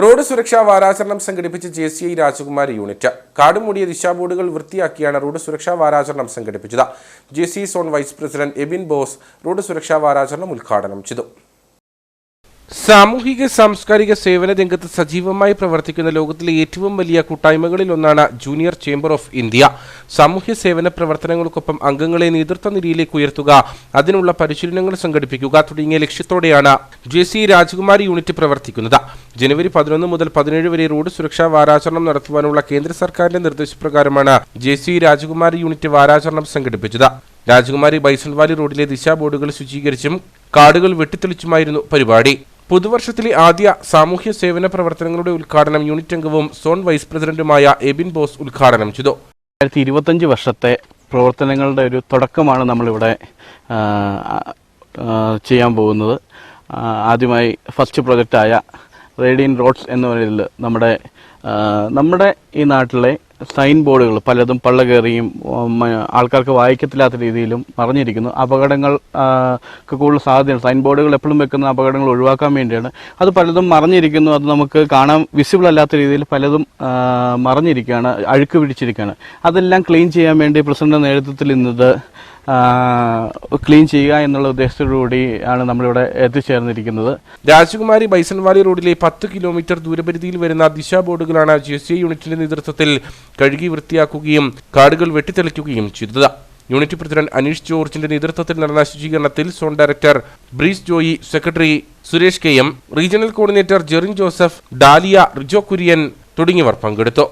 Road സുരക്ഷാ വാരാചരണം സംഘടിപ്പിച്ച JCI രാജകുമാരി യൂണിറ്റ് കാടുമൂടിയ ദിശാബോർഡുകൾ വൃത്തിയാക്കിയാണ് റോഡ് സുരക്ഷാ വാരാചരണം സംഘടിപ്പിച്ചത്. JCI zone vice president Ebin Bose road സുരക്ഷാ വാരാചരണം ഉദ്ഘാടനം ചെയ്തു. സാമൂഹിക സാംസ്കാരിക സേവന രംഗത്ത് സജീവമായി പ്രവർത്തിക്കുന്ന ലോകത്തിലെ ഏറ്റവും വലിയ കൂട്ടായ്മകളിൽ ഒന്നാണ് ജൂനിയർ ചേംബർ ഓഫ് ഇന്ത്യ. സാമൂഹ്യ സേവന പ്രവർത്തനങ്ങൾക്കൊപ്പം അംഗങ്ങളെ നേതൃത്വ നിരയിലേക്ക് ഉയർത്തുക, അതിനുള്ള പരിശീലനങ്ങൾ സംഘടിപ്പിക്കുക തുടങ്ങിയ ലക്ഷ്യത്തോടെയാണ് JCI രാജകുമാരി യൂണിറ്റ് പ്രവർത്തിക്കുന്നത്. ജനുവരി 11 മുതൽ 17 വരെ റോഡ് സുരക്ഷാ വാരാചരണം നടത്തുവാനുള്ള കേന്ദ്ര സർക്കാരിന്റെ നിർദ്ദേശപ്രകാരമാണ് JCI രാജകുമാരി യൂണിറ്റ് വാരാചരണം സംഘടിപ്പിച്ചത്. രാജകുമാരി ബൈസൺവാലി റോഡിലെ ദിശാബോർഡുകൾ ശുചീകരിച്ചും കാടുകൾ വെട്ടിത്തെളിച്ചുമായിരുന്നു പരിപാടി. പുതുവർഷത്തിലെ ആദ്യ സാമൂഹ്യ സേവന പ്രവർത്തനങ്ങളുടെ ഉദ്ഘാടനം യൂണിറ്റ് അംഗവും സോൺ വൈസ് പ്രസിഡന്റുമായ എബിൻ ബോസ് ഉദ്ഘാടനം ചെയ്തു. 2025 വർഷത്തെ പ്രവർത്തനങ്ങളുടെ ഒരു തുടക്കമാണ് നമ്മളിവിടെ ചെയ്യാൻ പോകുന്നത്. ആദ്യമായി ഫസ്റ്റ് പ്രൊജക്റ്റായ റേഡിയൻ റോഡ്സ് എന്ന പേരിൽ നമ്മുടെ ഈ നാട്ടിലെ സൈൻ ബോർഡുകൾ പലതും പള്ളകേറിയും ആൾക്കാർക്ക് വായിക്കത്തില്ലാത്ത രീതിയിലും മറിഞ്ഞിരിക്കുന്നു. അപകടങ്ങൾ കൂടുതൽ സാധ്യത. സൈൻ ബോർഡുകൾ എപ്പോഴും വെക്കുന്ന അപകടങ്ങൾ ഒഴിവാക്കാൻ വേണ്ടിയാണ്. അത് പലതും മറിഞ്ഞിരിക്കുന്നു. അത് നമുക്ക് കാണാൻ വിസിബിൾ അല്ലാത്ത രീതിയിൽ പലതും മറിഞ്ഞിരിക്കുകയാണ്, അഴുക്ക് പിടിച്ചിരിക്കുകയാണ്. അതെല്ലാം ക്ലീൻ ചെയ്യാൻ വേണ്ടി പ്രസിഡന്റിന്റെ നേതൃത്വത്തിൽ ഇന്നത് ക്ലീൻ ചെയ്യുക എന്നുള്ള ഉദ്ദേശത്തോടുകൂടി ആണ് നമ്മളിവിടെ എത്തിച്ചേർന്നിരിക്കുന്നത്. രാജകുമാരി ബൈസൺവാലി റോഡിലെ 10 കിലോമീറ്റർ ദൂരപരിധിയിൽ വരുന്ന ദിശാ ബോർഡുകളാണ് JCI യൂണിറ്റിന്റെ നേതൃത്വത്തിൽ കഴുകി വൃത്തിയാക്കുകയും കാടുകൾ വെട്ടിത്തെളിക്കുകയും ചെയ്തത്. യൂണിറ്റ് പ്രസിഡന്റ് അനീഷ് ജോർജിന്റെ നേതൃത്വത്തിൽ നടന്ന ശുചീകരണത്തിൽ zone director Breez Joy, secretary Suresh KM, regional coordinator Jerin Joseph, Daliya, Rijo Kurian തുടങ്ങിയവർ പങ്കെടുത്തു.